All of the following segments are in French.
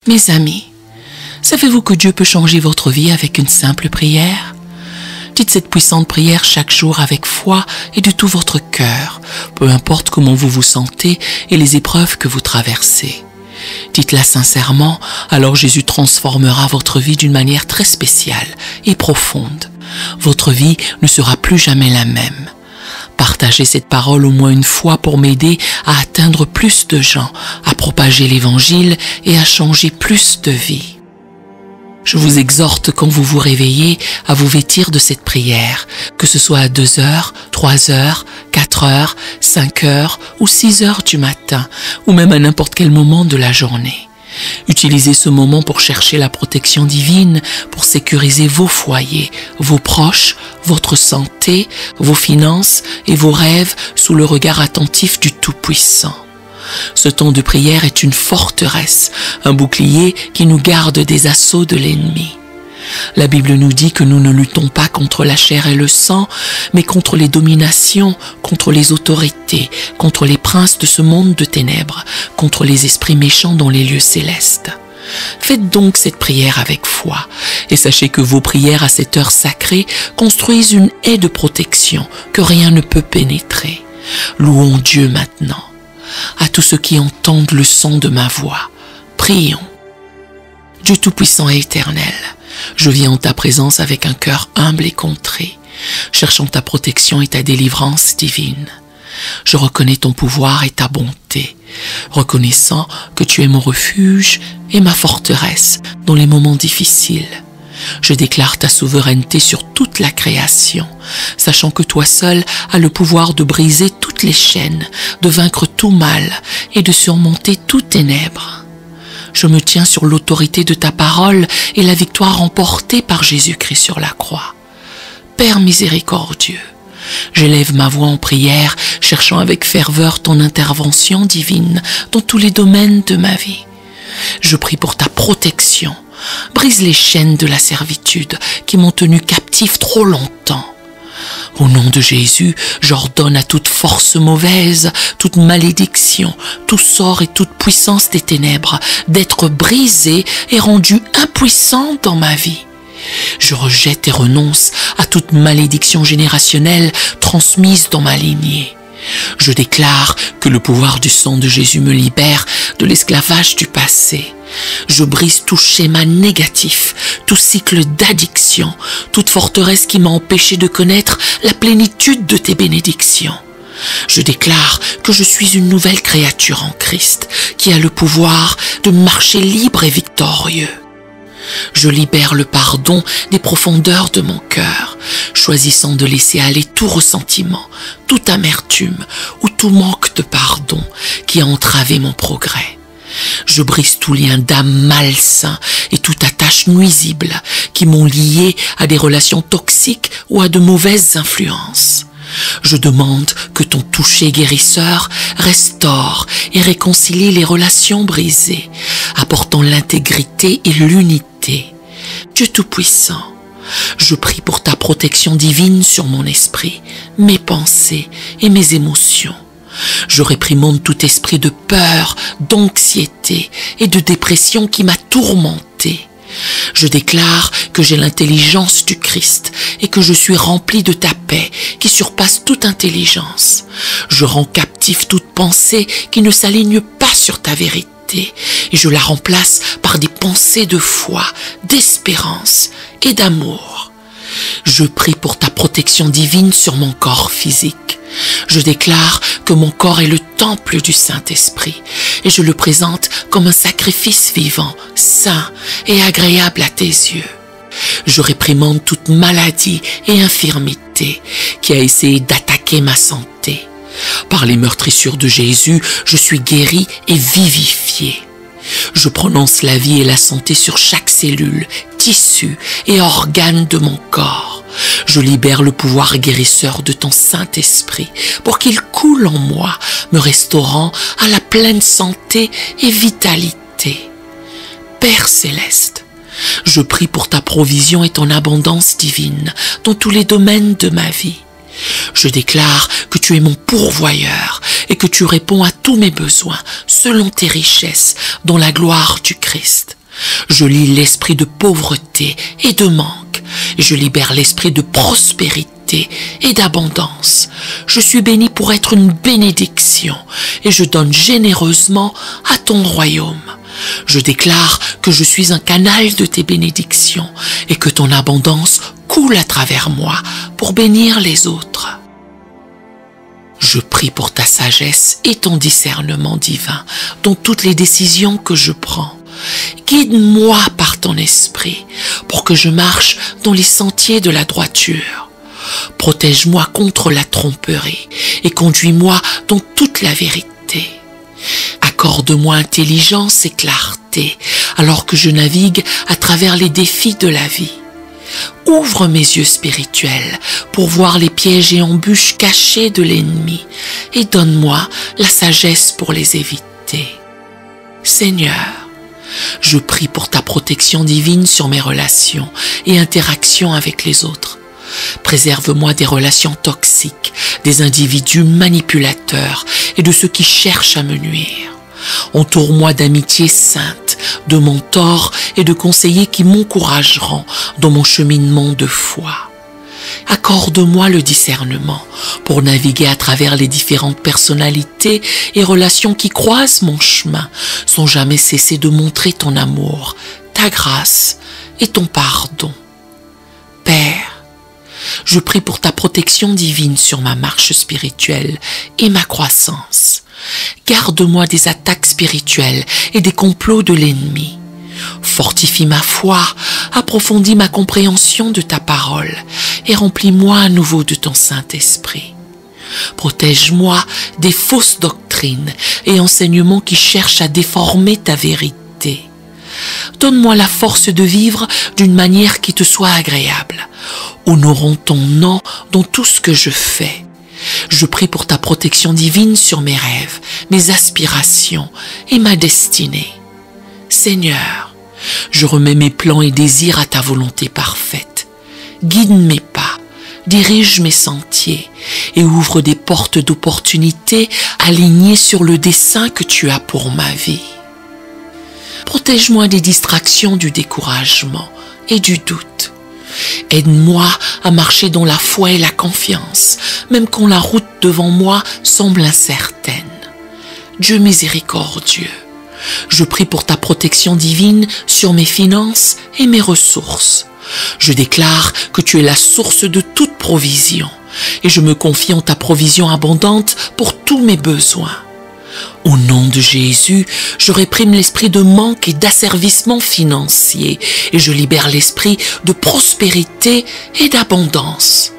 Mes amis, savez-vous que Dieu peut changer votre vie avec une simple prière? Dites cette puissante prière chaque jour avec foi et de tout votre cœur, peu importe comment vous vous sentez et les épreuves que vous traversez. Dites-la sincèrement, alors Jésus transformera votre vie d'une manière très spéciale et profonde. Votre vie ne sera plus jamais la même. Partagez cette parole au moins une fois pour m'aider à atteindre plus de gens, à propager l'Évangile et à changer plus de vies. Je vous exhorte quand vous vous réveillez à vous vêtir de cette prière, que ce soit à 2 heures, 3 heures, 4 heures, 5 heures ou 6 heures du matin, ou même à n'importe quel moment de la journée. Utilisez ce moment pour chercher la protection divine, pour sécuriser vos foyers, vos proches, votre santé, vos finances et vos rêves sous le regard attentif du Tout-Puissant. Ce temps de prière est une forteresse, un bouclier qui nous garde des assauts de l'ennemi. La Bible nous dit que nous ne luttons pas contre la chair et le sang, mais contre les dominations, contre les autorités, contre les princes de ce monde de ténèbres, contre les esprits méchants dans les lieux célestes. Faites donc cette prière avec foi, et sachez que vos prières à cette heure sacrée construisent une haie de protection que rien ne peut pénétrer. Louons Dieu maintenant. À tous ceux qui entendent le son de ma voix, prions. Dieu Tout-Puissant et éternel, je viens en ta présence avec un cœur humble et contré, cherchant ta protection et ta délivrance divine. Je reconnais ton pouvoir et ta bonté, reconnaissant que tu es mon refuge et ma forteresse dans les moments difficiles. Je déclare ta souveraineté sur toute la création, sachant que toi seul as le pouvoir de briser toutes les chaînes, de vaincre tout mal et de surmonter toutes ténèbres. Je me tiens sur l'autorité de ta parole et la victoire remportée par Jésus-Christ sur la croix. Père miséricordieux, j'élève ma voix en prière, cherchant avec ferveur ton intervention divine dans tous les domaines de ma vie. Je prie pour ta protection. Brise les chaînes de la servitude qui m'ont tenu captif trop longtemps. Au nom de Jésus, j'ordonne à toute force mauvaise, toute malédiction, tout sort et toute puissance des ténèbres d'être brisée et rendue impuissante dans ma vie. Je rejette et renonce à toute malédiction générationnelle transmise dans ma lignée. Je déclare que le pouvoir du sang de Jésus me libère de l'esclavage du passé. Je brise tout schéma négatif, tout cycle d'addiction, toute forteresse qui m'a empêché de connaître la plénitude de tes bénédictions. Je déclare que je suis une nouvelle créature en Christ, qui a le pouvoir de marcher libre et victorieux. Je libère le pardon des profondeurs de mon cœur, choisissant de laisser aller tout ressentiment, toute amertume ou tout manque de pardon qui a entravé mon progrès. Je brise tout lien d'âme malsain et toute attache nuisible qui m'ont lié à des relations toxiques ou à de mauvaises influences. Je demande que ton toucher guérisseur restaure et réconcilie les relations brisées, apportant l'intégrité et l'unité. Dieu Tout-Puissant, je prie pour ta protection divine sur mon esprit, mes pensées et mes émotions. Je réprimande tout esprit de peur, d'anxiété et de dépression qui m'a tourmenté. Je déclare que j'ai l'intelligence du Christ et que je suis rempli de ta paix qui surpasse toute intelligence. Je rends captif toute pensée qui ne s'aligne pas sur ta vérité et je la remplace par des pensées de foi, d'espérance et d'amour. Je prie pour ta protection divine sur mon corps physique. Je déclare que mon corps est le temple du Saint-Esprit et je le présente comme un sacrifice vivant, saint et agréable à tes yeux. Je réprimande toute maladie et infirmité qui a essayé d'attaquer ma santé. Par les meurtrissures de Jésus, je suis guéri et vivifié. Je prononce la vie et la santé sur chaque cellule, tissu et organe de mon corps. Je libère le pouvoir guérisseur de ton Saint-Esprit pour qu'il coule en moi, me restaurant à la pleine santé et vitalité. Père céleste, je prie pour ta provision et ton abondance divine dans tous les domaines de ma vie. Je déclare que tu es mon pourvoyeur et que tu réponds à tous mes besoins selon tes richesses dans la gloire du Christ. Je lis l'esprit de pauvreté et de manque. Je libère l'esprit de prospérité et d'abondance. Je suis béni pour être une bénédiction et je donne généreusement à ton royaume. Je déclare que je suis un canal de tes bénédictions et que ton abondance coule à travers moi pour bénir les autres. Je prie pour ta sagesse et ton discernement divin dans toutes les décisions que je prends. Guide-moi par ton esprit pour que je marche dans les sentiers de la droiture. Protège-moi contre la tromperie et conduis-moi dans toute la vérité. Accorde-moi intelligence et clarté alors que je navigue à travers les défis de la vie. Ouvre mes yeux spirituels pour voir les pièges et embûches cachés de l'ennemi et donne-moi la sagesse pour les éviter. Seigneur, je prie pour ta protection divine sur mes relations et interactions avec les autres. Préserve-moi des relations toxiques, des individus manipulateurs et de ceux qui cherchent à me nuire. Entoure-moi d'amitiés saintes, de mentors et de conseillers qui m'encourageront dans mon cheminement de foi. Accorde-moi le discernement pour naviguer à travers les différentes personnalités et relations qui croisent mon chemin sans jamais cesser de montrer ton amour, ta grâce et ton pardon. Père, je prie pour ta protection divine sur ma marche spirituelle et ma croissance. Garde-moi des attaques spirituelles et des complots de l'ennemi. Fortifie ma foi, approfondis ma compréhension de ta parole et remplis-moi à nouveau de ton Saint-Esprit. Protège-moi des fausses doctrines et enseignements qui cherchent à déformer ta vérité. Donne-moi la force de vivre d'une manière qui te soit agréable. Honorons ton nom dans tout ce que je fais. Je prie pour ta protection divine sur mes rêves, mes aspirations et ma destinée. Seigneur, je remets mes plans et désirs à ta volonté parfaite. Guide mes pas, dirige mes sentiers et ouvre des portes d'opportunités alignées sur le dessein que tu as pour ma vie. Protège-moi des distractions du découragement et du doute. Aide-moi à marcher dans la foi et la confiance, même quand la route devant moi semble incertaine. Dieu miséricordieux, je prie pour ta protection divine sur mes finances et mes ressources. Je déclare que tu es la source de toute provision et je me confie en ta provision abondante pour tous mes besoins. Au nom de Jésus, je réprime l'esprit de manque et d'asservissement financier et je libère l'esprit de prospérité et d'abondance.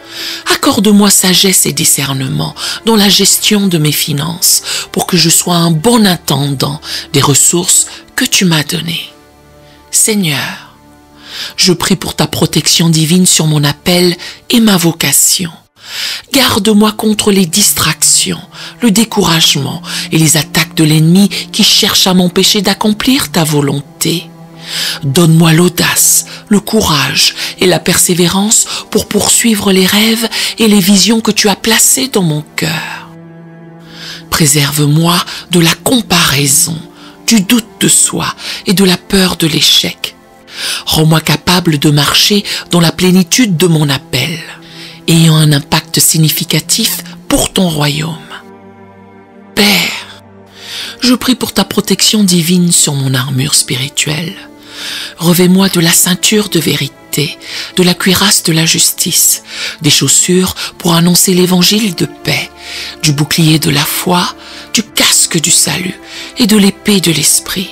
Accorde-moi sagesse et discernement dans la gestion de mes finances pour que je sois un bon intendant des ressources que tu m'as données. Seigneur, je prie pour ta protection divine sur mon appel et ma vocation. Garde-moi contre les distractions, le découragement et les attaques de l'ennemi qui cherchent à m'empêcher d'accomplir ta volonté. Donne-moi l'audace, le courage et la persévérance pour poursuivre les rêves et les visions que tu as placées dans mon cœur. Préserve-moi de la comparaison, du doute de soi et de la peur de l'échec. Rends-moi capable de marcher dans la plénitude de mon appel, ayant un impact significatif pour ton royaume. Père, je prie pour ta protection divine sur mon armure spirituelle. Revêt-moi de la ceinture de vérité, de la cuirasse de la justice, des chaussures pour annoncer l'évangile de paix, du bouclier de la foi, du casque du salut et de l'épée de l'esprit.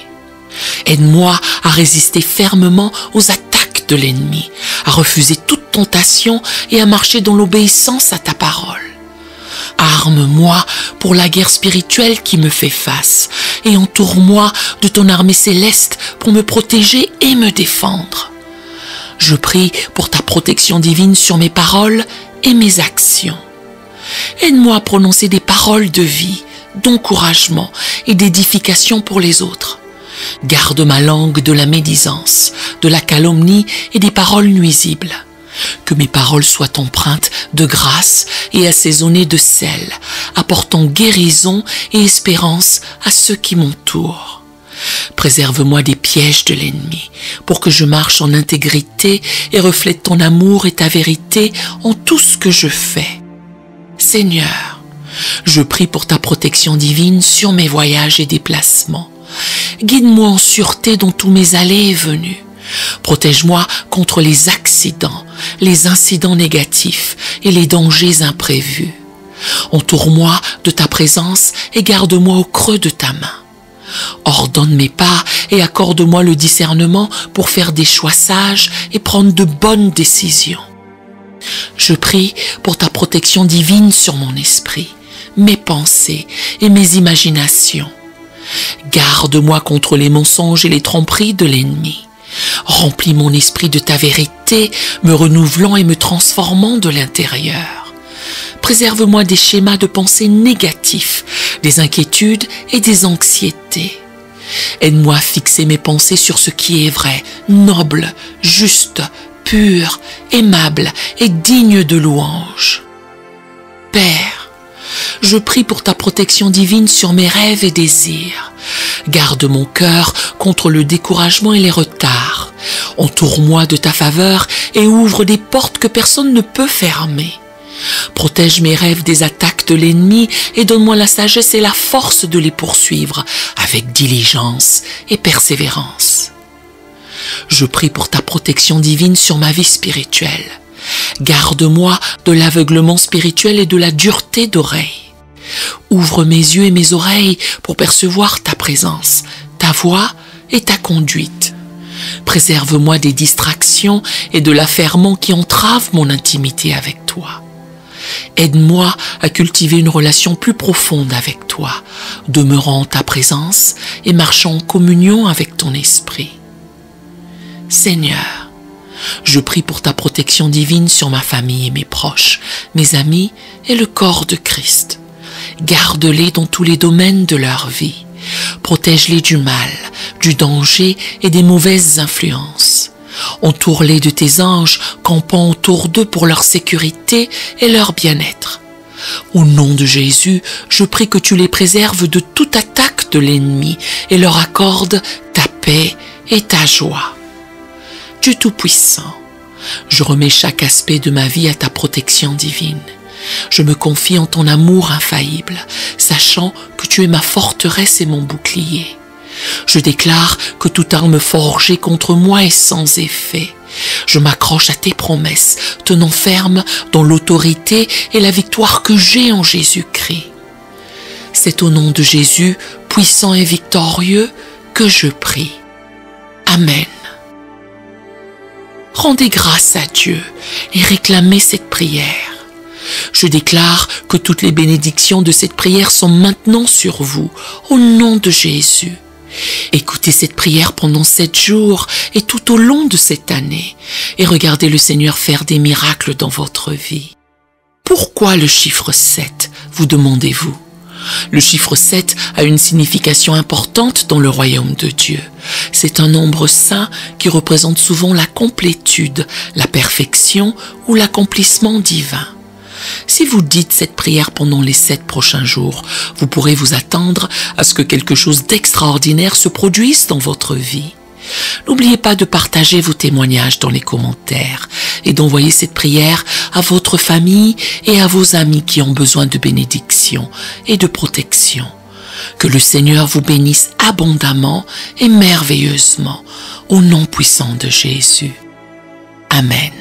Aide-moi à résister fermement aux attaques de l'ennemi, à refuser toute tentation et à marcher dans l'obéissance à ta parole. Arme-moi pour la guerre spirituelle qui me fait face et entoure-moi de ton armée céleste pour me protéger et me défendre. Je prie pour ta protection divine sur mes paroles et mes actions. Aide-moi à prononcer des paroles de vie, d'encouragement et d'édification pour les autres. Garde ma langue de la médisance, de la calomnie et des paroles nuisibles. Que mes paroles soient empreintes de grâce et assaisonnées de sel, apportant guérison et espérance à ceux qui m'entourent. Préserve-moi des pièges de l'ennemi, pour que je marche en intégrité et reflète ton amour et ta vérité en tout ce que je fais. Seigneur, je prie pour ta protection divine sur mes voyages et déplacements. Guide-moi en sûreté dans tous mes allées et venues. Protège-moi contre les accidents, les incidents négatifs et les dangers imprévus. Entoure-moi de ta présence et garde-moi au creux de ta main. Ordonne mes pas et accorde-moi le discernement pour faire des choix sages et prendre de bonnes décisions. Je prie pour ta protection divine sur mon esprit, mes pensées et mes imaginations. Garde-moi contre les mensonges et les tromperies de l'ennemi. Remplis mon esprit de ta vérité, me renouvelant et me transformant de l'intérieur. Préserve-moi des schémas de pensée négatifs, des inquiétudes et des anxiétés. Aide-moi à fixer mes pensées sur ce qui est vrai, noble, juste, pur, aimable et digne de louange. Père, je prie pour ta protection divine sur mes rêves et désirs. Garde mon cœur contre le découragement et les retards. Entoure-moi de ta faveur et ouvre des portes que personne ne peut fermer. Protège mes rêves des attaques de l'ennemi et donne-moi la sagesse et la force de les poursuivre avec diligence et persévérance. Je prie pour ta protection divine sur ma vie spirituelle. Garde-moi de l'aveuglement spirituel et de la dureté d'oreille. Ouvre mes yeux et mes oreilles pour percevoir ta présence, ta voix et ta conduite. Préserve-moi des distractions et de l'affairement qui entravent mon intimité avec toi. Aide-moi à cultiver une relation plus profonde avec toi, demeurant en ta présence et marchant en communion avec ton esprit. Seigneur, je prie pour ta protection divine sur ma famille et mes proches, mes amis et le corps de Christ. Garde-les dans tous les domaines de leur vie. Protège-les du mal, du danger et des mauvaises influences. Entoure-les de tes anges, campant autour d'eux pour leur sécurité et leur bien-être. Au nom de Jésus, je prie que tu les préserves de toute attaque de l'ennemi et leur accordes ta paix et ta joie. Dieu Tout-Puissant, je remets chaque aspect de ma vie à ta protection divine. Je me confie en ton amour infaillible, sachant que tu es ma forteresse et mon bouclier. Je déclare que toute arme forgée contre moi est sans effet. Je m'accroche à tes promesses, tenant ferme dans l'autorité et la victoire que j'ai en Jésus-Christ. C'est au nom de Jésus, puissant et victorieux, que je prie. Amen. Rendez grâce à Dieu et réclamez cette prière. Je déclare que toutes les bénédictions de cette prière sont maintenant sur vous, au nom de Jésus. Écoutez cette prière pendant 7 jours et tout au long de cette année, et regardez le Seigneur faire des miracles dans votre vie. Pourquoi le chiffre 7, vous demandez-vous? Le chiffre 7 a une signification importante dans le royaume de Dieu. C'est un nombre saint qui représente souvent la complétude, la perfection ou l'accomplissement divin. Si vous dites cette prière pendant les 7 prochains jours, vous pourrez vous attendre à ce que quelque chose d'extraordinaire se produise dans votre vie. N'oubliez pas de partager vos témoignages dans les commentaires et d'envoyer cette prière à votre famille et à vos amis qui ont besoin de bénédiction et de protection. Que le Seigneur vous bénisse abondamment et merveilleusement, au nom puissant de Jésus. Amen.